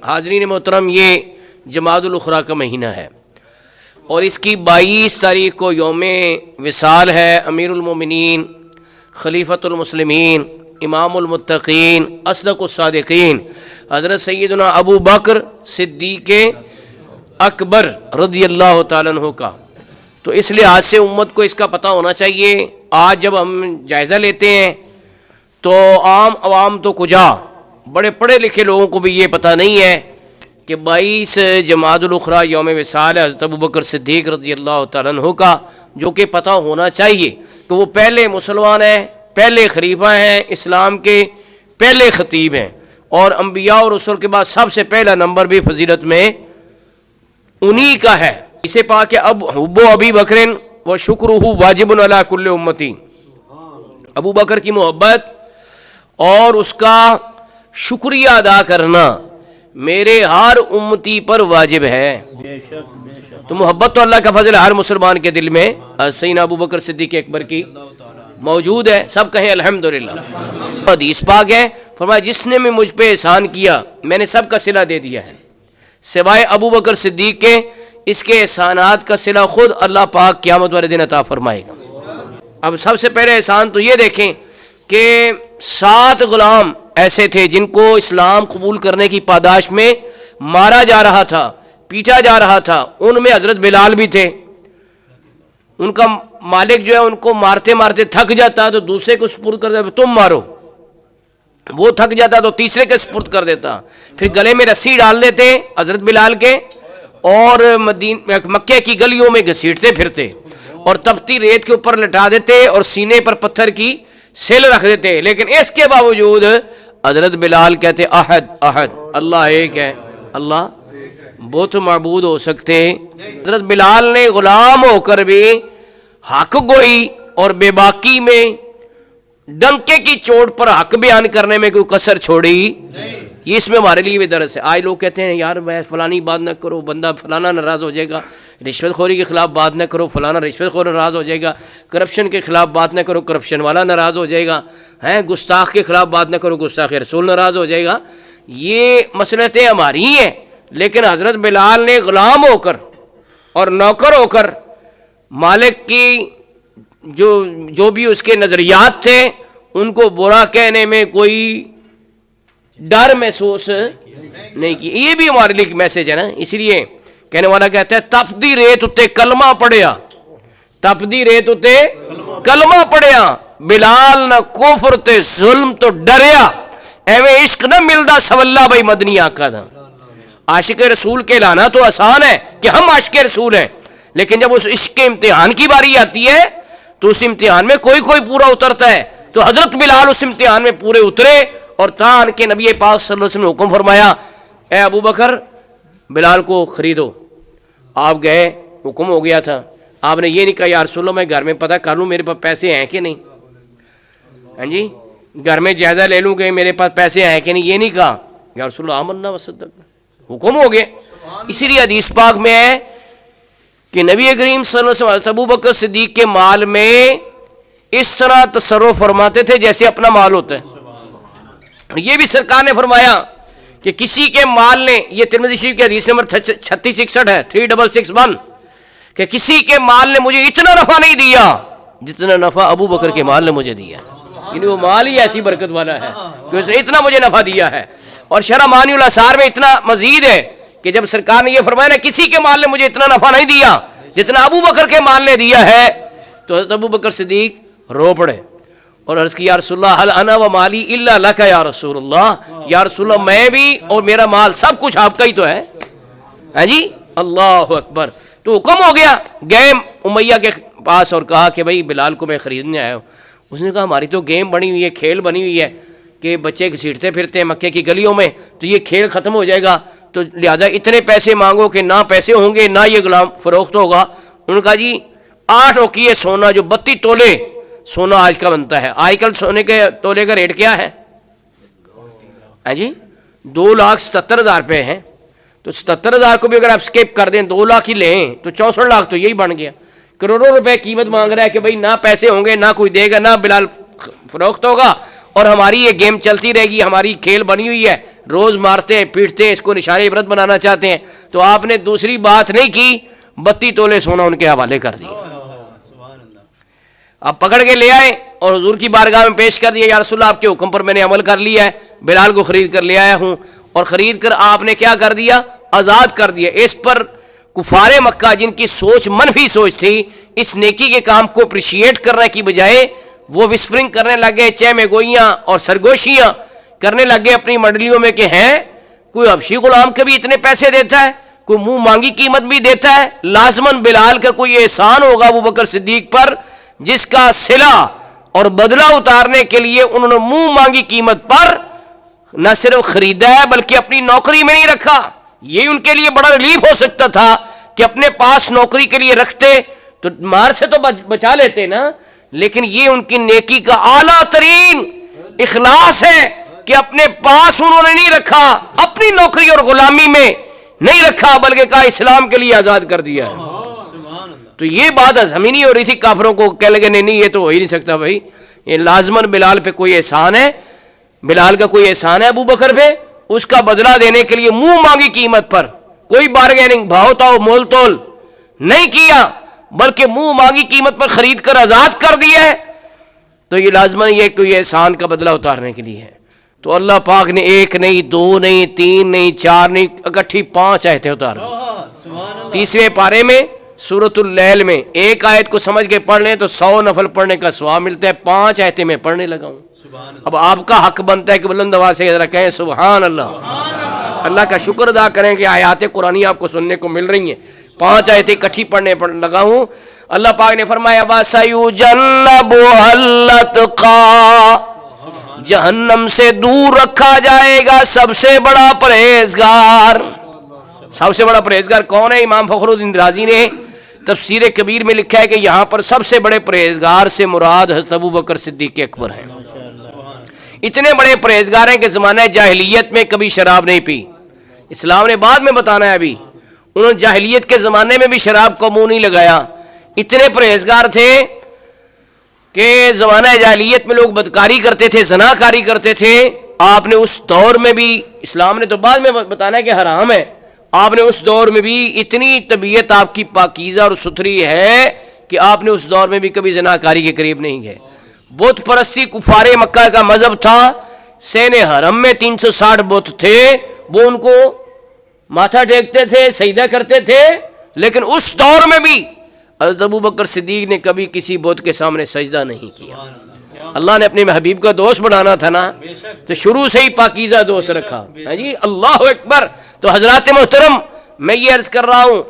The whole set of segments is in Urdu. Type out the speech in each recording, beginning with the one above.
حاضرین محترم، یہ جمادی الاخری کا مہینہ ہے اور اس کی 22 تاریخ کو یوم وصال ہے امیر المومنین، خلیفۃ المسلمین، امام المتقین، اصدق الصادقین حضرت سیدنا ابو بکر صدیق اکبر رضی اللہ تعالیٰ عنہ کا۔ تو اس لحاظ سے امت کو اس کا پتہ ہونا چاہیے۔ آج جب ہم جائزہ لیتے ہیں تو عام عوام تو کجا، بڑے پڑھے لکھے لوگوں کو بھی یہ پتہ نہیں ہے کہ 22 جمادی الاخری یوم وصال ہے حضرت ابو بکر صدیق رضی اللہ تعالیٰ عنہ کا، جو کہ پتہ ہونا چاہیے کہ وہ پہلے مسلمان ہیں، پہلے خلیفہ ہیں، اسلام کے پہلے خطیب ہیں، اور انبیاء اور رسول کے بعد سب سے پہلا نمبر بھی فضیلت میں انہی کا ہے۔ اسے پا کہ اب حب ابی بکر و شکرہ واجب علی کل امتی، ابو بکر کی محبت اور اس کا شکریہ ادا کرنا میرے ہر امتی پر واجب ہے۔ تو محبت تو اللہ کا فضل ہر مسلمان کے دل میں سیدنا ابو بکر صدیق اکبر کی موجود ہے، سب کہیں الحمدللہ۔ حدیث پاک ہے، فرمایا جس نے مجھ پہ احسان کیا میں نے سب کا صلہ دے دیا ہے سوائے ابو بکر صدیق کے، اس کے احسانات کا صلہ خود اللہ پاک قیامت والے دن عطا فرمائے گا۔ اب سب سے پہلے احسان تو یہ دیکھیں کہ 7 غلام ایسے تھے جن کو اسلام قبول کرنے کی پاداش میں مارا جا رہا تھا، پیٹا جا رہا تھا، ان میں حضرت بلال بھی تھے۔ ان کا مالک جو ہے ان کو مارتے مارتے تھک جاتا تو دوسرے کو سپرد کر دیتا، تم مارو، وہ تھک جاتا تو تیسرے کے سپرد کر دیتا، پھر گلے میں رسی ڈال دیتے حضرت بلال کے اور مکے کی گلیوں میں گھسیٹتے پھرتے اور تپتی ریت کے اوپر لٹا دیتے اور سینے پر پتھر کی سیل رکھ دیتے، لیکن اس کے باوجود حضرت بلال کہتے احد احد، اللہ ایک ہے، اللہ بہت معبود ہو سکتے۔ حضرت بلال نے غلام ہو کر بھی حق گوئی اور بے باکی میں ڈنکے کی چوٹ پر حق بیان کرنے میں کوئی کسر چھوڑی، یہ اس میں ہمارے لیے بھی درس ہے۔ آج لوگ کہتے ہیں یار میں فلانی بات نہ کرو، بندہ فلانا ناراض ہو جائے گا، رشوت خوری کے خلاف بات نہ کرو، فلانا رشوت خور ناراض ہو جائے گا، کرپشن کے خلاف بات نہ کرو، کرپشن والا ناراض ہو جائے گا، گستاخ کے خلاف بات نہ کرو، گستاخ رسول ناراض ہو جائے گا۔ یہ مصلحتیں ہماری ہی ہیں، لیکن حضرت بلال نے غلام ہو کر اور نوکر ہو کر مالک کی جو بھی اس کے نظریات تھے ان کو برا کہنے میں کوئی ڈر محسوس نہیں کی۔ یہ بھی ہمارے لیے ایک میسج ہے نا، اس لیے کہنے والا کہتا ہے تپدی ریت اتے کلمہ پڑھیا، تپدی ریت اتے کلمہ پڑھیا، بلال نہ کفر تے ظلم تو ڈریا، ایویں عشق نہ ملدا سولا بھائی مدنی آقا دا۔ عاشق رسول کے لانا تو آسان ہے کہ ہم عاشق رسول ہیں، لیکن جب اس عشق کے امتحان کی باری آتی ہے تو اس امتحان میں کوئی پورا اترتا ہے، تو حضرت بلال اس امتحان میں پورے اترے اور تان کے نبی پاک صلی اللہ علیہ وسلم نے حکم فرمایا اے ابو بکر بلال کو خریدو۔ آپ گئے، حکم ہو گیا تھا، آپ نے یہ نہیں کہا یا رسول اللہ میں گھر میں پتہ کر لوں میرے پاس پیسے ہیں کہ نہیں، ہاں جی گھر میں جائزہ لے لوں کہ میرے پاس پیسے ہیں کہ نہیں، یہ نہیں کہا یا رسول اللہ آمنا وصدقنا، حکم ہو گئے۔ اسی لیے حدیث پاک میں ہے کہ نبی کریم صلی اللہ علیہ وسلم ابو بکر صدیق کے مال میں اس طرح تصرف فرماتے تھے جیسے اپنا مال ہوتا ہے۔ یہ بھی سرکار نے فرمایا کہ کسی کے مال نے، یہ ترمذی شریف کی حدیث نمبر 3661 ہے 3661، کہ کسی کے مال نے مجھے اتنا نفع نہیں دیا جتنا نفع ابو بکر کے مال نے مجھے دیا، یعنی وہ مال ہی ایسی برکت والا ہے کہ اس نے اتنا مجھے نفع دیا ہے۔ اور شرح معنی الاثار میں اتنا مزید ہے کہ جب سرکار نے یہ فرمایا نا کسی کے مال نے مجھے اتنا نفع نہیں دیا جتنا ابو بکر کے مال نے دیا ہے، تو حضرت ابو بکر صدیق رو پڑے اور عرض کی یا رسول اللہ حل انا و مالی الا لک یا رسول اللہ، یا رسول اللہ میں بھی اور میرا مال سب کچھ آپ کا ہی تو ہے، ہاں جی اللہ اکبر۔ تو حکم ہو گیا، گئے امیہ کے پاس اور کہا کہ بھائی بلال کو میں خریدنے آیا ہوں۔ اس نے کہا ہماری تو گیم بنی ہوئی ہے، کھیل بنی ہوئی ہے کہ بچے گھسیٹتے پھرتے ہیں مکے کی گلیوں میں، تو یہ کھیل ختم ہو جائے گا، تو لہٰذا اتنے پیسے مانگو کہ نہ پیسے ہوں گے نہ یہ غلام فروخت ہوگا۔ انہوں نے کہا جی 8 اوقیہ سونا جو 32 تولے سونا آج کا بنتا ہے، آج کل سونے کے تولے کا ریٹ کیا ہے جی 2,77,000 روپے ہیں، تو 77,000 کو بھی اگر آپ سکپ کر دیں 2 لاکھ ہی لیں تو 64 لاکھ تو یہی بن گیا، کروڑوں روپے قیمت مانگ رہا ہے کہ بھائی نہ پیسے ہوں گے نہ کوئی دے گا نہ بلال فروخت ہوگا، اور ہماری یہ گیم چلتی رہے گی, ہماری کھیل بنی ہوئی ہے, روز مارتے ہیں پیٹتے ہیں, اس کو نشان عبرت بنانا چاہتے ہیں, تو آپ نے دوسری بات نہیں کی, 32 تولے سونا ان کے حوالے کر دیا. آپ پکڑ کے لے آئے اور حضور کی بارگاہ میں پیش کر دیا, یا رسول اللہ آپ کے حکم پر میں نے عمل کر لیا ہے, بلال کو خرید کر لے آیا ہوں. اور خرید کر آپ نے کیا کر دیا, آزاد کر دیا. اس پر کفار مکہ جن کی سوچ منفی سوچ تھی, اس نیکی کے کام کو اپریشیٹ کرنے کی بجائے وہ وسپرنگ کرنے لگے, چہمے گوئیاں اور سرگوشیاں کرنے لگے اپنی منڈلیوں میں کہ ہیں کوئی حبشی غلام کے بھی اتنے پیسے دیتا ہے, کوئی منہ مانگی قیمت بھی دیتا ہے, لازماً بلال کا کوئی احسان ہوگا ابو بکر صدیق پر جس کا صلہ اور بدلہ اتارنے کے لیے انہوں نے منہ مانگی قیمت پر نہ صرف خریدا ہے بلکہ اپنی نوکری میں نہیں رکھا. یہ ان کے لیے بڑا ریلیف ہو سکتا تھا کہ اپنے پاس نوکری کے لیے رکھتے تو مار سے تو بچا لیتے نا, لیکن یہ ان کی نیکی کا اعلیٰ ترین اخلاص ہے کہ اپنے پاس انہوں نے نہیں رکھا, اپنی نوکری اور غلامی میں نہیں رکھا, بلکہ کہا اسلام کے لیے آزاد کر دیا ہے. تو یہ بات زمینی ہو رہی تھی, کافروں کو کہہ لگے نہیں یہ تو ہو ہی نہیں سکتا بھائی, یہ لازماً بلال پہ کوئی احسان ہے, بلال کا کوئی احسان ہے ابو بکر پہ, اس کا بدلہ دینے کے لیے منہ مانگی قیمت پر کوئی بارگیننگ بھاؤ تاؤ مول تول نہیں کیا, بلکہ منہ مانگی قیمت پر خرید کر آزاد کر دیا ہے. تو یہ لازماً یہ کوئی احسان کا بدلہ اتارنے کے لیے ہے. تو اللہ پاک نے ایک نہیں, دو نہیں, تین نہیں, چار نہیں, اکٹھی 5 آیتیں اتار دی. 30ویں پارے میں سورۃ اللیل میں ایک آیت کو سمجھ کے پڑھ لیں تو 100 نفل پڑھنے کا ثواب ملتا ہے. 5 آیتیں میں پڑھنے لگا ہوں. اب آپ کا حق بنتا ہے کہ بلند آواز سے ذرا کہیں سبحان اللہ, اللہ کا شکر ادا کریں کہ آیات قرآنی آپ کو سننے کو مل رہی ہیں. 5 آیتیں اکٹھی پڑھنے لگا ہوں. اللہ پاک نے فرمایا وَسَيُجَنَّبُهَا الْأَتْقَى, جہنم سے دور رکھا جائے گا سب سے بڑا پرہیزگار. سب سے بڑا پرہیزگار کون ہے؟ امام فخر الدین رازی نے تفسیر کبیر میں لکھا ہے کہ یہاں پر سب سے بڑے پرہیزگار سے مراد حضرت ابو بکر صدیق اکبر ہیں. اتنے بڑے پرہیزگار ہیں کہ زمانہ جاہلیت میں کبھی شراب نہیں پی. اسلام نے بعد میں بتانا ہے, ابھی انہوں نے جاہلیت کے زمانے میں بھی شراب کو منہ نہیں لگایا. اتنے پرہیزگار تھے کہ زمانہ جاہلیت میں لوگ بدکاری کرتے تھے, زنا کاری کرتے تھے. آپ نے اس دور میں بھی, اسلام نے تو بعد میں بتانا ہے کہ حرام ہے, آپ نے اس دور میں بھی اتنی طبیعت آپ کی پاکیزہ اور ستھری ہے کہ آپ نے اس دور میں بھی کبھی زنا کاری کے قریب نہیں گئے. بت پرستی کفار مکہ کا مذہب تھا. سین حرم میں 360 بت تھے, وہ ان کو ماتھا ٹیکتے تھے, سجدہ کرتے تھے, لیکن اس دور میں بھی حضرت ابو بکر صدیق نے کبھی کسی بت کے سامنے سجدہ نہیں کیا. اللہ نے اپنے حبیب کا دوست بنانا تھا نا, تو شروع سے ہی پاکیزہ دوست رکھا. جی اللہ اکبر. تو حضرات محترم, میں یہ عرض کر رہا ہوں,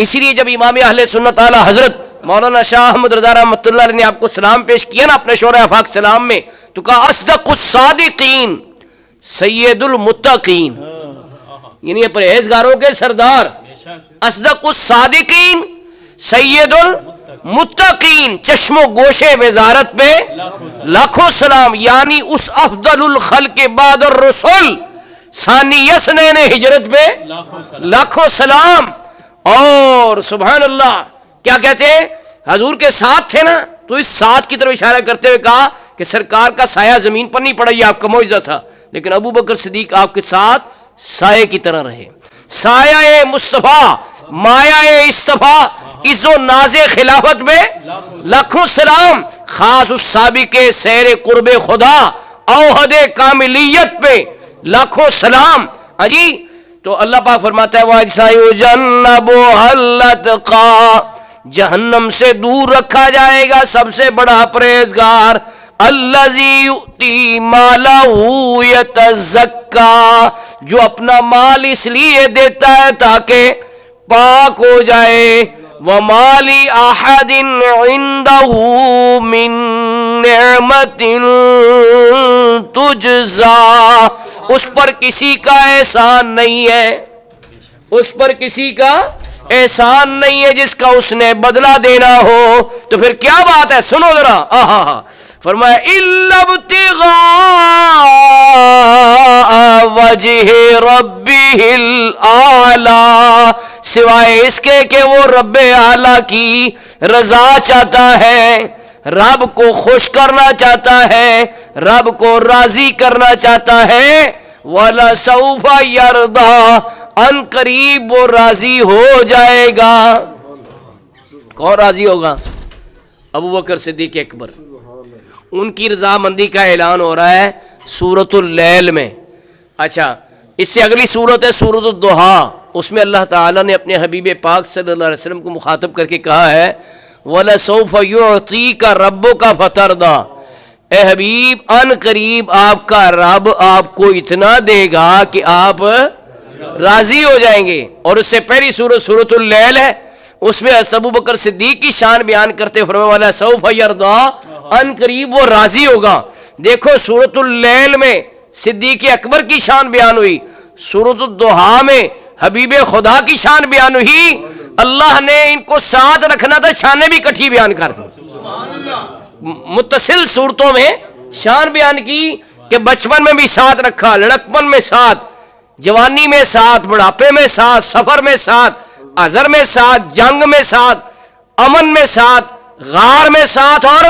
اسی لیے جب امام اہل سنت اعلی حضرت مولانا شاہ احمد رضا رحمۃ اللہ علیہ نے آپ کو سلام پیش کیا نا اپنے شورى آفاق سلام میں, تو کہا اصدق الصادقین سید المتقین, یعنی پرہیزگاروں کے سردار. اصدق الصادقین سید المتقین, چشم و گوش وزارت پہ لاکھوں سلام, یعنی اس افضل الخلق بعد الرسل ثانی یسنین ہجرت پہ لاکھوں سلام. اور سبحان اللہ کیا کہتے ہیں, حضور کے ساتھ تھے نا, تو اس ساتھ کی طرف اشارہ کرتے ہوئے کہا کہ سرکار کا سایہ زمین پر نہیں پڑا, یہ آپ کا معجزہ تھا, لیکن ابو بکر صدیق آپ کے ساتھ سائے کی طرح رہے. سایہ مصطفیٰ, مایہ اصطفیٰ, عز و ناز خلافت میں لاکھوں سلام. خاص اس سابق سیر قرب خدا اوحد کاملیت پہ لاکھوں سلام. اجی تو اللہ پاک فرماتا ہے وَسَيُجَنَّبُهَا الْأَتْقَى, جہنم سے دور رکھا جائے گا سب سے بڑا پرہیزگار. الَّذِي يُؤْتِي مَالَهُ يَتَزَكَّى, جو اپنا مال اس لیے دیتا ہے تاکہ پاک ہو جائے. وَمَا لِأَحَدٍ عِندَهُ مِن نِعْمَةٍ تُجْزَى, اس پر کسی کا احسان نہیں ہے, اس پر کسی کا احسان نہیں ہے جس کا اس نے بدلہ دینا ہو. تو پھر کیا بات ہے, سنو ذرا. فرمایا اِلَّا ابْتِغَاءَ وَجْهِ رَبِّهِ الْأَعْلَى, سوائے اس کے کہ وہ رب اعلیٰ کی رضا چاہتا ہے. رب کو خوش کرنا چاہتا ہے، رب کو راضی کرنا چاہتا ہے، وَلَسَوْفَ يَرْضَىٰ، ان قریب وہ راضی ہو جائے گا۔ کون راضی ہوگا؟ ابو بکر صدیق اکبر، ان کی رضامندی کا اعلان ہو رہا ہے سورۃ اللیل میں۔ اچھا، اس سے اگلی سورت ہے سورۃ الضحیٰ، اس میں اللہ تعالیٰ نے اپنے حبیب پاک صلی اللہ علیہ وسلم کو مخاطب کر کے کہا ہے وَلَسَوْفَ يُعْطِيكَ رَبُّكَ فَتَرْضَىٰ، اے حبیب ان قریب آپ کا رب آپ کو اتنا دے گا کہ آپ راضی ہو جائیں گے۔ اور اس سے پہلی سورت سورۃ اللیل ہے، اس میں ابو بکر صدیق کی شان بیان کرتے فرمایا وَلَسَوْفَ يَرْضَىٰ، ان قریب وہ راضی ہوگا۔ دیکھو سورۃ اللیل میں صدیق اکبر کی شان بیان ہوئی، سورۃ الضحیٰ میں حبیب خدا کی شان بیان ہوئی۔ اللہ نے ان کو ساتھ رکھنا تھا، شانیں بھی کٹھی بیان کر دی، متصل صورتوں میں شان بیان کی کہ بچپن میں بھی ساتھ رکھا، لڑکپن میں ساتھ، جوانی میں ساتھ، بڑھاپے میں ساتھ، سفر میں ساتھ، ازر میں ساتھ، جنگ میں ساتھ، امن میں ساتھ، غار میں ساتھ، اور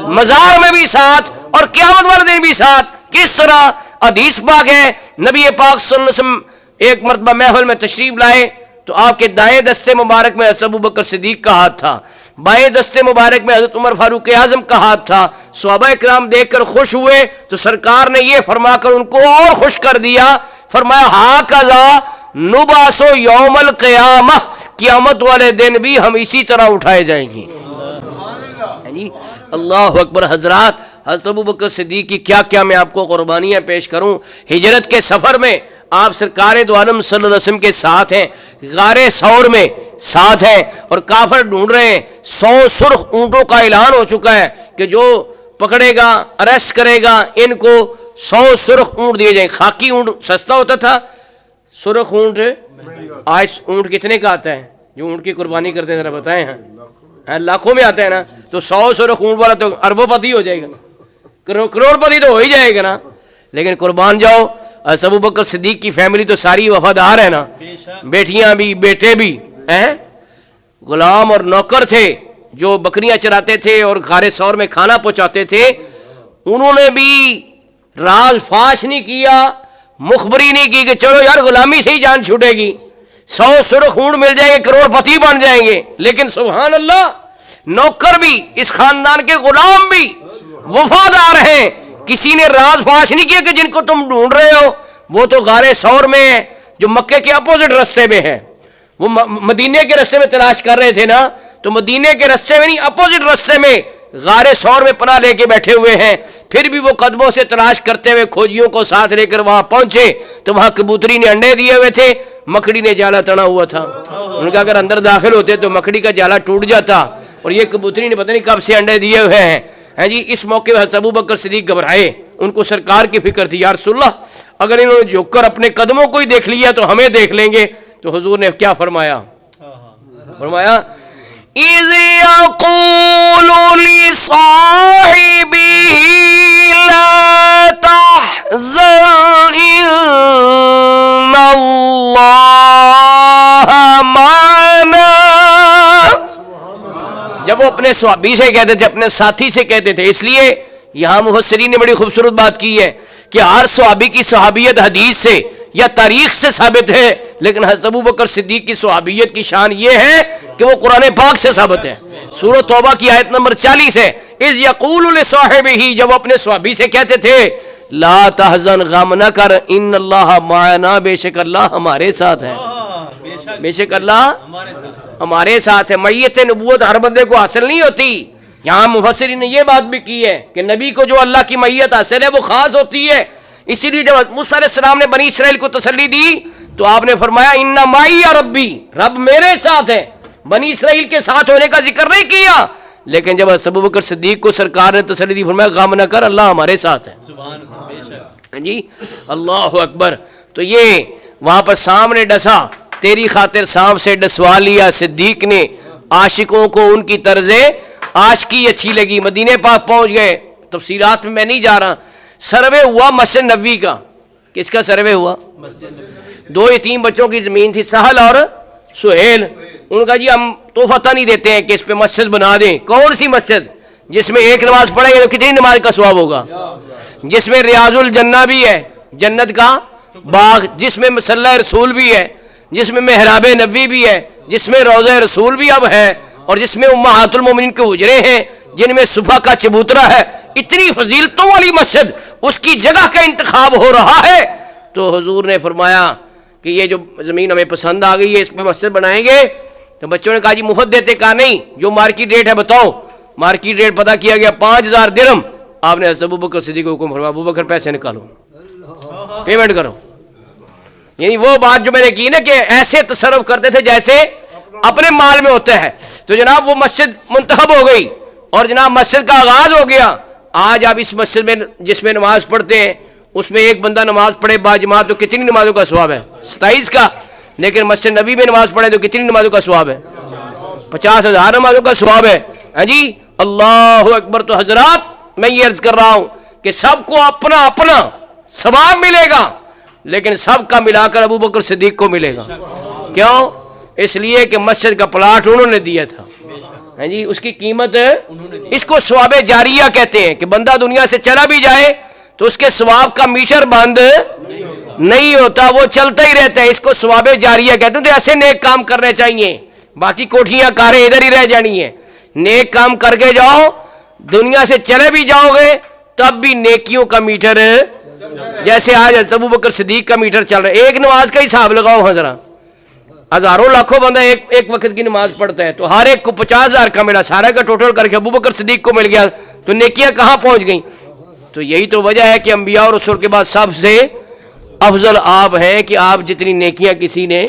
مزار میں بھی ساتھ، اور قیامت والے دن بھی ساتھ۔ کس طرح؟ حدیث پاک ہے، نبی پاک صلی اللہ علیہ وسلم ایک مرتبہ محفل میں تشریف لائے تو آپ کے دائیں دستے مبارک میں حضرت ابو بکر صدیق کا ہاتھ تھا، بائیں دستے مبارک میں حضرت عمر فاروق اعظم کا ہاتھ تھا۔ صحابہ کرام دیکھ کر خوش ہوئے تو سرکار نے یہ فرما کر ان کو اور خوش کر دیا، فرمایا ہاکذا نبعث یوم القیامہ، قیامت والے دن بھی ہم اسی طرح اٹھائے جائیں گے۔ جی اللہ اکبر۔ حضرات، حضرت ابو بکر صدیق کی کیا کیا میں آپ کو قربانیاں پیش کروں۔ ہجرت کے سفر میں آپ سرکار دو عالم صلی اللہ علیہ وسلم کے ساتھ ہیں، غار ثور میں ساتھ ہیں، اور کافر ڈھونڈ رہے ہیں۔ 100 سرخ اونٹوں کا اعلان ہو چکا ہے کہ جو پکڑے گا، اریسٹ کرے گا، ان کو 100 سرخ اونٹ دیے جائیں۔ خاکی اونٹ سستا ہوتا تھا، سرخ اونٹ آج اونٹ کتنے کا آتا ہے؟ جو اونٹ کی قربانی کرتے ہیں ذرا بتائیں۔ ہاں لاکھوں میں آتا ہے نا، تو 100 سرخ اونٹ والا تو اربوں پتی ہو جائے گا، کروڑ پتی تو ہو ہی جائے گا نا۔ لیکن قربان جاؤ، ابو بکر صدیق کی فیملی تو ساری وفادار ہے نا، بیٹیاں بھی بیٹے بھی ہیں، غلام اور نوکر تھے جو بکریاں چراتے تھے اور غار ثور میں کھانا پہنچاتے تھے، انہوں نے بھی راز فاش نہیں کیا، مخبری نہیں کی کہ چلو یار غلامی سے ہی جان چھوٹے گی، 100 سرخ اونٹ مل جائیں گے، کروڑ پتی بن جائیں گے۔ لیکن سبحان اللہ، نوکر بھی، اس خاندان کے غلام بھی وفادار ہیں، کسی نے راز فاش نہیں کیا کہ جن کو تم ڈھونڈ رہے ہو وہ تو غار ثور میں ہے، جو مکے کے اپوزٹ رستے میں ہے۔ وہ مدینے کے رستے میں تلاش کر رہے تھے نا، تو مدینے کے رستے میں نہیں، اپوزٹ رستے میں غار ثور میں پناہ لے کے بیٹھے ہوئے ہیں۔ پھر بھی وہ قدموں سے تلاش کرتے ہوئے کھوجیوں کو ساتھ لے کر وہاں پہنچے تو وہاں کبوتری نے انڈے دیے ہوئے تھے، مکڑی نے جالا تنا ہوا تھا۔ ان کا اگر اندر داخل ہوتے تو مکڑی کا جالا ٹوٹ جاتا، اور یہ کبوتری نے پتہ نہیں کب سے انڈے دیے ہوئے ہیں۔ جی اس موقع پہ ابو بکر صدیق گھبرائے، ان کو سرکار کی فکر تھی، یا رسول اللہ اگر انہوں نے جھک کر اپنے قدموں کو ہی دیکھ لیا تو ہمیں دیکھ لیں گے۔ تو حضور نے کیا فرمایا؟ فرمایا اِذْ يَقُولُ لِصَاحِبِهِ لَا تَحْزَنْ إِنَّ اللَّهَ مَعَنَا، جب وہ اپنے صحابی سے کہتے تھے، اپنے ساتھی سے کہتے تھے، اس لیے یہاں مفسرین نے بڑی خوبصورت بات کی ہے کہ ہر صحابی کی صحابیت حدیث سے یا تاریخ سے ثابت ہے، لیکن حضرت ابو بکر صدیق کی صحابیت کی شان یہ ہے کہ وہ قرآن پاک سے ثابت ہے۔ سورۃ توبہ کی آیت نمبر 40 ہے، اِذْ يَقُولُ لِصَاحِبِهِ، جب وہ اپنے صحابی سے کہتے تھے لا تحزن، غم نہ کر، ان اللہ معنا، بے شک اللہ ہمارے ساتھ ہے، بے شک اللہ ہمارے ساتھ ہے۔ میت نبوت ہر بندے کو حاصل نہیں ہوتی، یہاں مفسرین نے یہ بات بھی کی ہے کہ نبی کو جو اللہ کی میت حاصل ہے وہ خاص ہوتی ہے۔ اسی لیے جب موسیٰ علیہ السلام نے بنی اسرائیل کو تسلی دی تو آپ نے فرمایا ان معی ربی، رب میرے ساتھ ہے، بنی اسرائیل کے ساتھ ہونے کا ذکر نہیں کیا۔ لیکن جب ابو بکر صدیق کو سرکار نے تسلی دی، فرمایا غم نہ کر، اللہ ہمارے ساتھ ہے۔ جی اللہ اکبر۔ تو یہ وہاں پر سامنے ڈسا، تیری خاطر سام سے ڈسوا لیا، صدیق نے عاشقوں کو ان کی طرز عاشقی اچھی لگی، مدینے پاک پہنچ گئے۔ تفصیلات میں نہیں جا رہا، سروے ہوا مسجد نبوی کا۔ کس کا سروے ہوا؟ 2 یتیم بچوں کی زمین تھی، سہل اور سہیل۔ ان کا جی ہم تحفہ نہیں دیتے ہیں کہ اس پہ مسجد بنا دیں۔ کون سی مسجد؟ جس میں ایک نماز پڑھیں گے تو کتنی نماز کا ثواب ہوگا؟ جس میں ریاض الجنہ بھی ہے، جنت کا باغ، جس میں مصلی رسول بھی ہے، جس میں محراب نبی بھی ہے، جس میں روضہ رسول بھی اب ہے، اور جس میں امہات المومنین کے حجرے ہیں جن میں صبح کا چبوترا ہے، اتنی فضیلتوں والی مسجد، اس کی جگہ کا انتخاب ہو رہا ہے، تو حضور نے فرمایا کہ یہ جو زمین ہمیں پسند آ گئی ہے، اس پہ مسجد بنائیں گے۔ تو بچوں نے کہا جی مفت دیتے، کہا نہیں، جو مارکیٹ ریٹ ہے بتاؤ۔ مارکیٹ ریٹ پتہ کیا گیا 5000 درہم۔ آپ نے حضرت ابوبکر صدیق کو حکم فرمایا ابوبکر پیسے نکالو، پیمنٹ کرو۔ یعنی وہ بات جو میں نے کی نا کہ ایسے تصرف کرتے تھے جیسے اپنے مال میں ہوتا ہے۔ تو جناب وہ مسجد منتخب ہو گئی اور جناب مسجد کا آغاز ہو گیا۔ آج آپ اس مسجد میں جس میں نماز پڑھتے ہیں اس میں ایک بندہ نماز پڑھے باجماعت تو کتنی نمازوں کا ثواب ہے؟ 27 کا۔ لیکن مسجد نبی میں نماز پڑھے تو کتنی نمازوں کا ثواب ہے؟ 50,000 نمازوں کا ثواب ہے۔ ہاں جی، اللہ اکبر۔ تو حضرات میں یہ عرض کر رہا ہوں کہ سب کو اپنا اپنا ثواب ملے گا، لیکن سب کا ملا کر ابوبکر صدیق کو ملے گا۔ کیوں؟ اس لیے کہ مسجد کا پلاٹ انہوں نے دیا تھا، ہاں جی، اس کی قیمت، اس کو ثواب جاریہ کہتے ہیں کہ بندہ دنیا سے چلا بھی جائے تو اس کے ثواب کا میٹر بند نہیں ہوتا، وہ چلتا ہی رہتا ہے۔ اس کو ثواب جاریہ کہتے ہیں۔ تو ایسے نیک کام کرنے چاہیے، باقی کوٹھیاں کاریں ادھر ہی رہ جانی ہیں۔ نیک کام کر کے جاؤ، دنیا سے چلے بھی جاؤ گے تب بھی نیکیوں کا میٹر، جیسے آج حضرت ابوبکر صدیق کا میٹر چل رہا ہے۔ ایک نماز کا حساب لگاؤ حضرات، ہزاروں لاکھوں بندہ ایک وقت کی نماز پڑھتا ہے، تو ہر ایک کو 50,000 کا ملا، سارا کا ٹوٹل کر کے ابوبکر صدیق کو مل گیا، تو نیکیاں کہاں پہنچ گئیں؟ تو یہی تو وجہ ہے کہ انبیاء اور رسول کے بعد سب سے افضل آپ ہیں کہ آپ جتنی نیکیاں کسی نے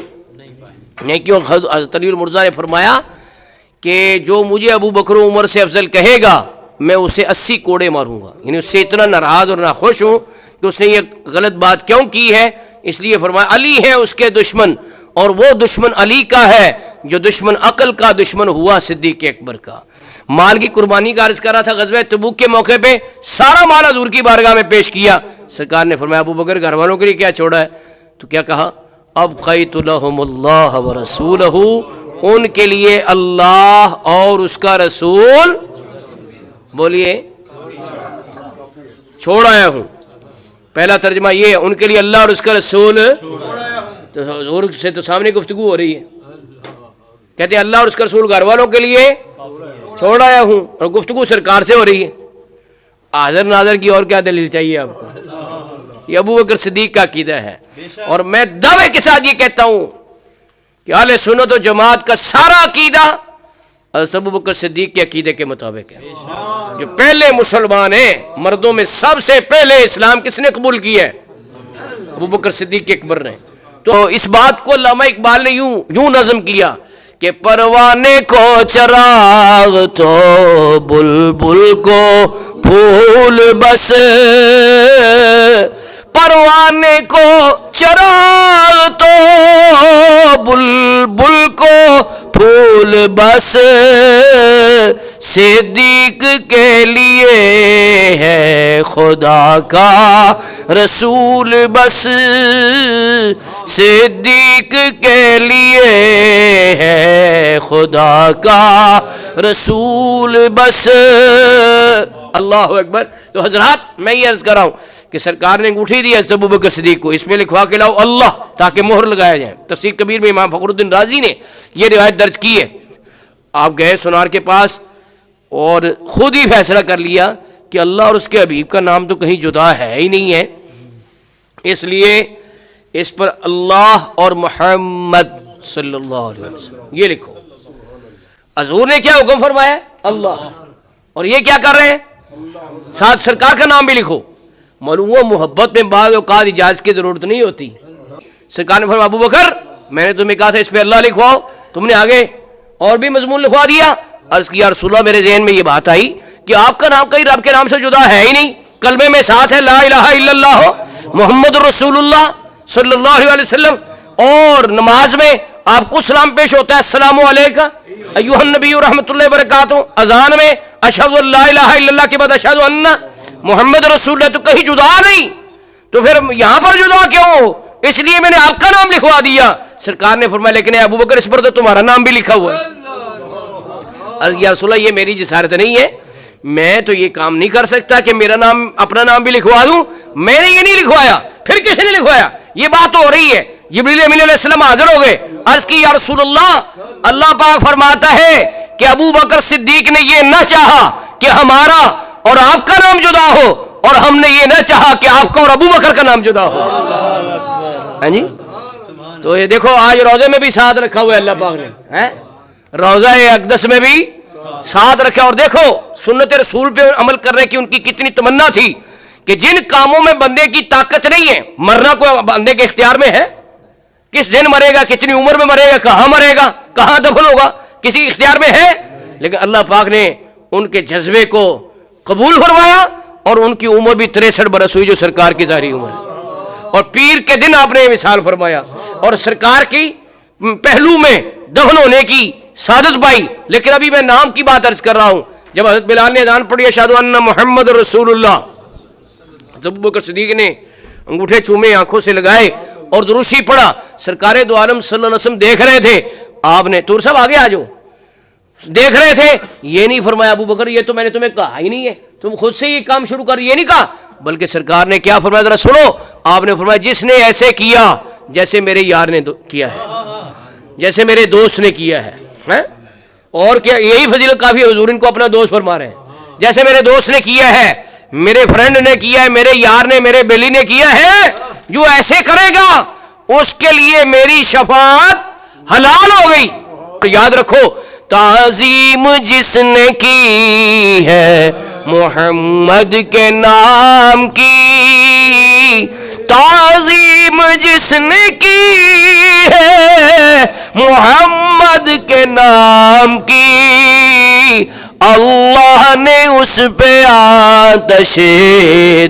نیکیوں۔ حضرت علی المرزا نے فرمایا کہ جو مجھے ابو بکر و عمر سے افضل کہے گا میں اسے 80 کوڑے ماروں گا۔ یعنی اس سے اتنا ناراض اور ناخوش ہوں کہ اس نے یہ غلط بات کیوں کی ہے، اس لیے فرمایا علی ہے اس کے دشمن، اور وہ دشمن علی کا ہے جو دشمن عقل کا دشمن ہوا صدیق اکبر کا۔ مال کی قربانی کا عرض کر رہا تھا، غزوہ تبوک کے موقع پہ سارا مال حضور کی بارگاہ میں پیش کیا۔ سرکار نے فرمایا ابو بکر گھر والوں کے لیے کیا چھوڑا ہے؟ تو کیا کہا؟ ابقیت لہم اللہ ورسولہ، ان کے لیے اللہ اور اس کا رسول، بولیے، چھوڑ آیا ہوں۔ پہلا ترجمہ یہ ہے، ان کے لیے اللہ اور اس کا رسول۔ تو حضور سے تو سامنے گفتگو ہو رہی ہے، کہتے ہیں اللہ اور اس کا رسول گھر والوں کے لیے چھوڑ آیا ہوں، اور گفتگو سرکار سے ہو رہی ہے۔ حاضر ناظر کی اور کیا دلیل چاہیے آپ کو؟ یہ ابو بکر صدیق کا عقیدہ ہے، اور میں دعوے کے ساتھ یہ کہتا ہوں کہ اہل سنت و جماعت کا سارا عقیدہ حضرت ابو بکر صدیق کے عقیدے کے مطابق ہے۔ جو پہلے مسلمان ہیں مردوں میں، سب سے پہلے اسلام کس نے قبول کیا ہے؟ ابو بکر صدیق اکبر نے۔ تو اس بات کو علامہ اقبال نے یوں نظم کیا کہ پروانے کو چراغ تو بلبل کو پھول بس، پروانے کو چراغ تو بلبل کو پھول بس، صدیق کے لیے ہے خدا کا رسول بس، صدیق کے لیے ہے خدا کا رسول بس۔ اللہ اکبر۔ تو حضرات میں یہ عرض کر رہا ہوں کہ سرکار نے انگوٹھی دی حضرت ابوبکر صدیق کو، اس میں لکھوا کے لاؤ اللہ، تاکہ مہر لگایا جائے۔ تفسیر کبیر میں امام فخر الدین رازی نے یہ روایت درج کی ہے۔ آپ گئے سونار کے پاس اور خود ہی فیصلہ کر لیا کہ اللہ اور اس کے حبیب کا نام تو کہیں جدا ہے ہی نہیں ہے، اس لیے اس پر اللہ اور محمد صلی اللہ علیہ وسلم یہ لکھو۔ حضور نے کیا حکم فرمایا؟ اللہ، اور یہ کیا کر رہے ہیں؟ ساتھ سرکار کا نام بھی لکھو۔ معلوم ہوا محبت میں بعض اوقات اجازت کی ضرورت نہیں ہوتی۔ سرکار نے فرمایا ابو بکر میں نے تمہیں کہا تھا اس پہ اللہ لکھواؤ، تم نے آگے اور بھی مضمون لکھوا دیا۔ عرض کیا رسول اللہ میرے ذہن میں یہ بات آئی کہ آپ کا نام کہیں رب کے نام سے جدا ہے ہی نہیں، کلمے میں ساتھ ہے لا الہ الا اللہ محمد رسول اللہ صلی اللہ علیہ وسلم، اور نماز میں آپ کو سلام پیش ہوتا ہے السلام علیکم ایھا النبی رحمۃ اللہ وبرکاتہ، اذان میں اشہد ان لا الہ الا اللہ کے بعد اشہد ان محمد رسول اللہ، تو کہیں جدا نہیں، تو پھر یہاں پر جدا کیوں ہو؟ اس لیے میں نے آپ کا نام لکھوا دیا۔ سرکار نے فرمایا لیکن ابو بکر اس پر تو تمہارا نام بھی لکھا ہوا ہے۔ یا رسول اللہ یہ میری جسارت نہیں ہے، میں تو یہ کام نہیں کر سکتا کہ میرا نام اپنا نام بھی لکھوا دوں. میں نے یہ نہیں لکھوایا, پھر کس نے لکھوایا؟ یہ بات تو ہو رہی ہے. جبریل امین علیہ السلام حاضر ہو گئے, عرض کی یا رسول اللہ, اللہ پاک فرماتا ہے کہ ابو بکر صدیق نے یہ نہ چاہا کہ ہمارا اور آپ کا نام جدا ہو, اور ہم نے یہ نہ چاہا کہ آپ کا اور ابو بکر کا نام جدا ہو. ہاں جی, تو یہ دیکھو آج روزے میں بھی ساتھ رکھا ہوا ہے اللہ پاک نے, روزہ اقدس میں بھی ساتھ رکھا. اور دیکھو سنت رسول پہ عمل کرنے کی ان کی کتنی تمنا تھی کہ جن کاموں میں بندے کی طاقت نہیں ہے, مرنا کوئی بندے کے اختیار میں ہے؟ کس دن مرے گا, کتنی عمر میں مرے گا, کہاں مرے گا, کہاں دفن ہوگا, کسی اختیار میں ہے؟ لیکن اللہ پاک نے ان کے جذبے کو قبول فرمایا, اور ان کی عمر بھی 63 برس ہوئی جو سرکار کی ظاہری عمر ہے. اور پیر کے دن آپ نے مثال فرمایا, اور سرکار کی پہلو میں دفن ہونے کی سعادت پائی. لیکن ابھی میں نام کی بات عرض کر رہا ہوں. جب حضرت بلال نے اذان پڑھی اشہدو ان محمد رسول اللہ, ابو بکر صدیق نے انگوٹھے چومے, آنکھوں سے لگائے اور دروشی پڑھا. سرکار دو عالم صلی اللہ علیہ وسلم دیکھ رہے تھے. آپ نے تو سب آگے آ جاؤ, دیکھ رہے تھے. یہ نہیں فرمایا ابو بکر یہ تو میں نے تمہیں کہا ہی نہیں ہے, تم خود سے یہ کام شروع کر, یہ نہیں کہا. بلکہ سرکار نے کیا فرمایا ذرا سنو. آپ نے فرمایا جس نے ایسے کیا جیسے میرے یار نے کیا ہے, جیسے میرے دوست نے کیا ہے. اور کیا یہی فضیلت کافی ہے, حضور ان کو اپنا دوست فرما رہے ہیں. جیسے میرے دوست نے کیا ہے, میرے فرینڈ نے کیا ہے, میرے یار نے, میرے بیلی نے کیا ہے, جو ایسے کرے گا اس کے لیے میری شفاعت حلال ہو گئی. تو یاد رکھو, تعظیم جس نے کی ہے محمد کے نام کی, تعظیم جس نے کی ہے محمد کے نام کی, اللہ نے اس پہ آتش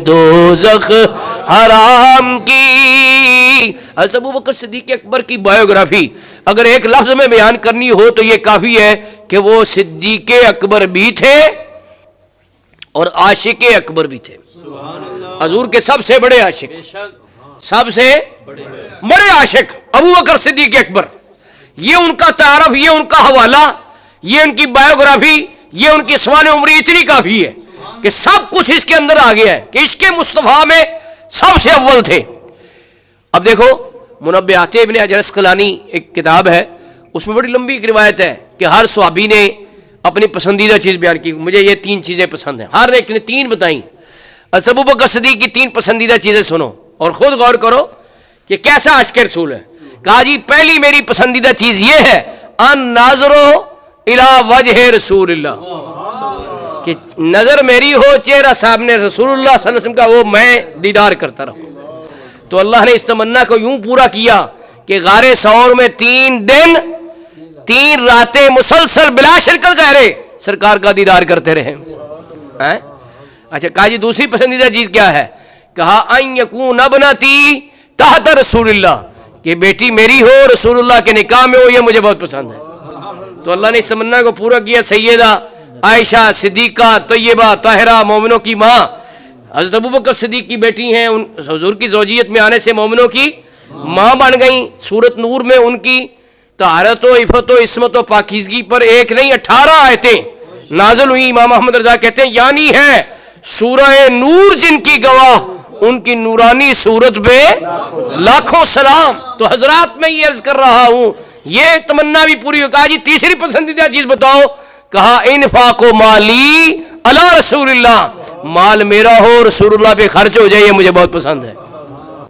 دوزخ حرام کی. حضرت ابو بکر صدیق اکبر کی بایوگرافی اگر ایک لفظ میں بیان کرنی ہو تو یہ کافی ہے کہ وہ صدیق اکبر بھی تھے اور عاشق اکبر بھی تھے. حضور کے سب سے بڑے عاشق, سب سے بڑے عاشق ابو بکر صدیق اکبر. یہ ان کا تعارف, یہ ان کا حوالہ, یہ ان کی بایوگرافی, یہ ان کی سوانح عمری اتنی کافی ہے کہ سب کچھ اس کے اندر آ گیا ہے کہ عشق مصطفیٰ میں سب سے اول تھے. اب دیکھو منبہات ابن حجر اسقلانی ایک کتاب ہے, اس میں بڑی لمبی ایک روایت ہے کہ ہر صحابی نے اپنی پسندیدہ چیز بیان کی. مجھے یہ 3 چیزیں پسند ہیں, ہر ایک نے 3 بتائیں. ابو بکر صدیق کی 3 پسندیدہ چیزیں سنو اور خود غور کرو کہ کیسا عاشق رسول ہے. کہا جی پہلی میری پسندیدہ چیز یہ ہے ان ناظرو الی وجہ رسول اللہ, کہ نظر میری ہو چہرہ سامنے رسول اللہ صلی اللہ علیہ وسلم کا, وہ میں دیدار کرتا رہوں. تو اللہ نے اس تمنا کو یوں پورا کیا کہ غار ثور میں 3 دن 3 راتیں مسلسل بلا شرکت گہرے سرکار کا دیدار کرتے رہے. اچھا کہا جی دوسری پسندیدہ چیز کیا ہے؟ کہا ان یکون ابنتی تحت رسول اللہ, کہ بیٹی میری ہو رسول اللہ کے نکاح میں ہو, یہ مجھے بہت پسند ہے. تو اللہ نے اس تمنا کو پورا کیا. سیدہ عائشہ صدیقہ طیبہ طاہرہ مومنوں کی ماں حضرت ابو بکر صدیق کی بیٹی ہیں, ان حضور کی زوجیت میں آنے سے مومنوں کی ماں بن گئیں. سورت نور میں ان کی طہارت و عفت و عصمت و پاکیزگی پر ایک نہیں 18 آیتیں نازل ہوئی. امام محمد رضا کہتے ہیں یعنی ہے سورہ نور جن کی گواہ, ان کی نورانی صورت پہ لاکھوں سلام. تو حضرات میں یہ عرض کر رہا ہوں, یہ تمنا بھی پوری ہو. کہا جی تیسری پسندیدہ چیز بتاؤ. کہا انفاق و مالی علی رسول اللہ, مال میرا ہو رسول اللہ پہ خرچ ہو جائے, یہ مجھے بہت پسند ہے.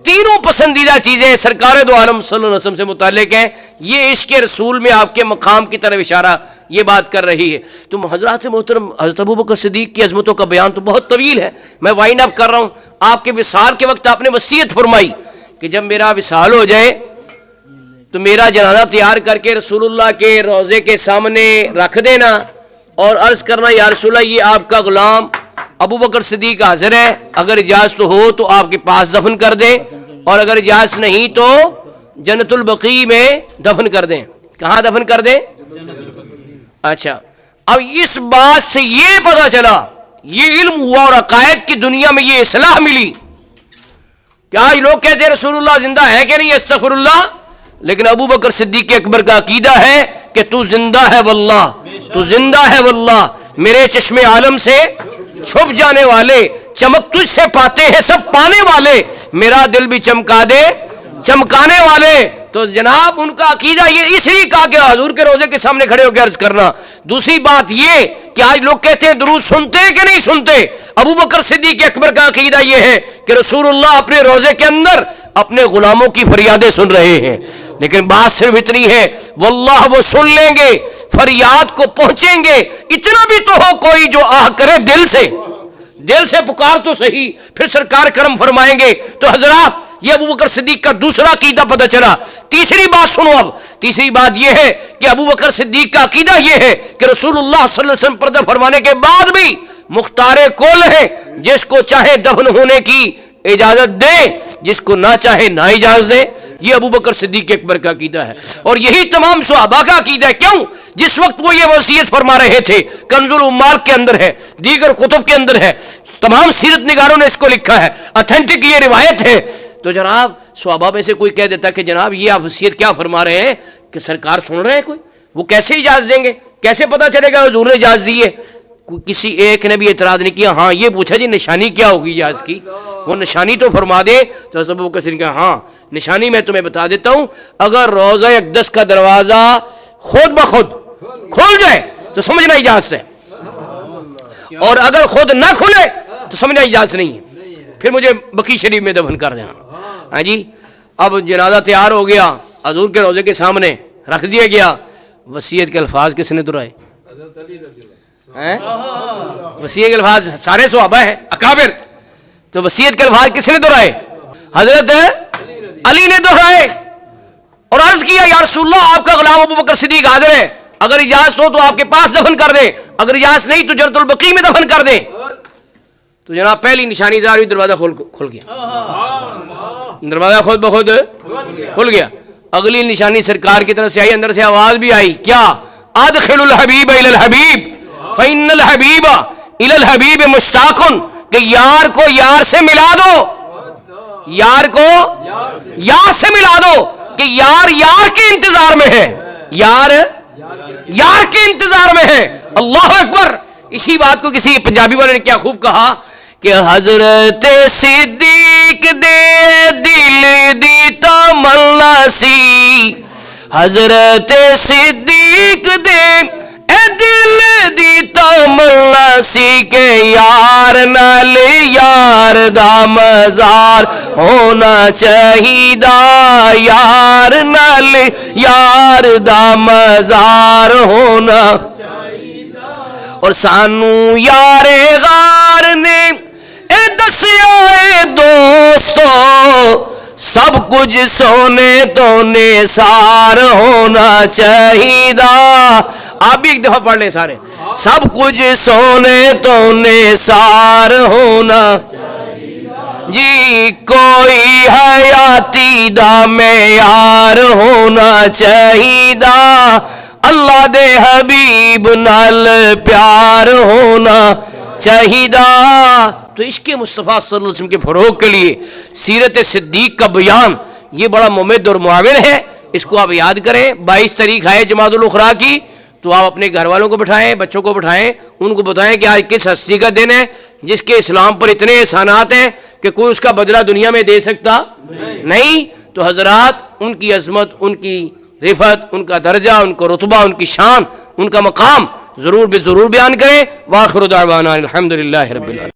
تینوں پسندیدہ چیزیں سرکار دو عالم صلی اللہ علیہ وسلم سے متعلق ہیں. یہ عشق رسول میں آپ کے مقام کی طرف اشارہ یہ بات کر رہی ہے. تو حضرات محترم حضرت ابو بکر صدیق کی عظمتوں کا بیان تو بہت طویل ہے, میں وائنڈ اپ کر رہا ہوں. آپ کے وصال کے وقت آپ نے وصیت فرمائی کہ جب میرا وصال ہو جائے تو میرا جنازہ تیار کر کے رسول اللہ کے روضے کے سامنے رکھ دینا اور عرض کرنا یا رسول اللہ یہ آپ کا غلام ابو بکر صدیق حاضر ہے, اگر اجازت ہو تو آپ کے پاس دفن کر دیں, اور اگر اجازت نہیں تو جنت البقیع میں دفن کر دیں. کہاں دفن کر دیں؟ اچھا, اب اس بات سے یہ پتہ چلا, یہ علم ہوا اور عقائد کی دنیا میں یہ اصلاح ملی کہ آج لوگ کہتے ہیں رسول اللہ زندہ ہے کہ نہیں, استغفر اللہ, لیکن ابو بکر صدیق اکبر کا عقیدہ ہے کہ تو زندہ ہے واللہ, تو زندہ ہے واللہ, میرے چشم عالم سے چھپ جانے والے، چمک تجھ سے پاتے ہیں سب پانے والے، میرا دل بھی چمکا دے چمکانے والے۔ تو جناب ان کا عقیدہ یہ اس لیے کہا کہ حضور کے روزے کے سامنے کھڑے ہو کے عرض کرنا۔ دوسری بات یہ کہ آج لوگ کہتے ہیں درود سنتے ہیں کہ نہیں سنتے؟ ابو بکر صدیق اکبر کا عقیدہ یہ ہے کہ رسول اللہ اپنے روزے کے اندر اپنے غلاموں کی فریادیں سن رہے ہیں، لیکن بات صرف اتنی ہے واللہ وہ سن لیں گے، فریاد کو پہنچیں گے۔ اتنا بھی تو ہو کوئی جو آہ کرے دل سے پکار تو صحیح، پھر سرکار کرم فرمائیں گے۔ تو حضرات یہ ابو بکر صدیق کا دوسرا عقیدہ پتہ چلا۔ تیسری بات سنو، اب تیسری بات یہ ہے کہ ابو بکر صدیق کا عقیدہ یہ ہے کہ رسول اللہ صلی اللہ علیہ وسلم پردہ فرمانے کے بعد بھی مختار کل ہے، جس کو چاہے دفن ہونے کی اجازت دے، جس کو نہ چاہے نہ اجازت دے۔ یہ ابو بکر صدیق اکبر کا عقیدہ ہے، اور یہی تمام صحابہ کا عقیدہ ہے۔ کیوں؟ جس وقت وہ یہ وصیت فرما رہے تھے، کنز العمال کے اندر ہے، دیگر کتب کے اندر ہے، تمام سیرت نگاروں نے اس کو لکھا ہے، اتھینٹک یہ روایت ہے۔ تو جناب صحابہ میں سے کوئی کہہ دیتا کہ جناب یہ آپ وصیت کیا فرما رہے ہیں کہ سرکار سن رہے ہیں، کوئی وہ کیسے اجازت دیں گے؟ کیسے پتہ چلے گا حضور نے اجازت دی ہے؟ کسی ایک نے بھی اعتراض نہیں کیا۔ ہاں یہ پوچھا جی نشانی کیا ہوگی اجازت کی، وہ نشانی تو فرما دے۔ تو ابو بکر صدیق نے کہا ہاں نشانی میں تمہیں بتا دیتا ہوں، اگر روضہ اقدس کا دروازہ خود بخود کھل جائے تو سمجھنا اجازت ہے، اور اگر خود نہ کھلے تو سمجھنا اجازت نہیں ہے، پھر مجھے بقی شریف میں دفن کر دینا۔ ہاں جی، اب جنازہ تیار ہو گیا، حضور کے روضے کے سامنے رکھ دیا گیا۔ وصیت کے الفاظ کس نے دہرائے؟ وصیت کے الفاظ سارے صحابہ ہیں اکابر، تو وصیت کے الفاظ کس نے دہرائے؟ حضرت علی نے دہرائے، اور عرض کیا یا رسول اللہ آپ کا غلام ابو بکر صدیق حاضر ہے، اگر اجازت ہو تو آپ کے پاس دفن کر دیں، اگر اجازت نہیں تو جنت البقیع میں دفن کر دیں۔ تو جناب پہلی نشانی ظاہر ہوئی، دروازہ کھل گیا، دروازہ خود بخود کھل گیا۔ اگلی نشانی سرکار کی طرف سے آئی، اندر سے آواز بھی آئی، کیا؟ ادخل الحبیب الی الحبیب فإن الحبیب الی الحبیب مشتاق، کہ یار کو یار سے ملا دو، یار کو یار سے ملا دو، کہ یار یار کے انتظار میں ہے، یار یار کے انتظار میں ہے۔ اللہ اکبر۔ اسی بات کو کسی پنجابی والے نے کیا خوب کہا کہ حضرت صدیق دے دل دی تمنا سی، حضرت صدیق دے اے دل دی تمنا سی، کہ یار نال یار دا مزار ہونا چاہیدا، یار نال یار دا مزار ہونا، اور سانو یار غار نے اے دسیا اے دوستو، سب کچھ سونے تو نثار ہونا چاہیدا۔ آپ بھی ایک دفعہ پڑھ لیں سارے، سب کچھ سونے تو نثار ہونا جی، کوئی حیاتی دا معیار ہونا چاہیدا، اللہ دے حبیب نال پیار ہونا چاہیدا۔ تو عشق مصطفیٰ صلی اللہ علیہ وسلم کے فروغ کے لیے سیرت صدیق کا بیان یہ بڑا ممد اور معاون ہے، اس کو آپ یاد کریں۔ 22 تاریخ ہے جمادی الاخری کی، تو آپ اپنے گھر والوں کو بٹھائیں، بچوں کو بٹھائیں، ان کو بتائیں کہ آج کس ہستی کا دن ہے جس کے اسلام پر اتنے احسانات ہیں کہ کوئی اس کا بدلہ دنیا میں دے سکتا نہیں۔ تو حضرات ان کی عظمت، ان کی رفعت، ان کا درجہ، ان کا رتبہ، ان کی شان، ان کا مقام ضرور بیان کریں۔ وآخر دعوانا الحمدللہ رب العالمین۔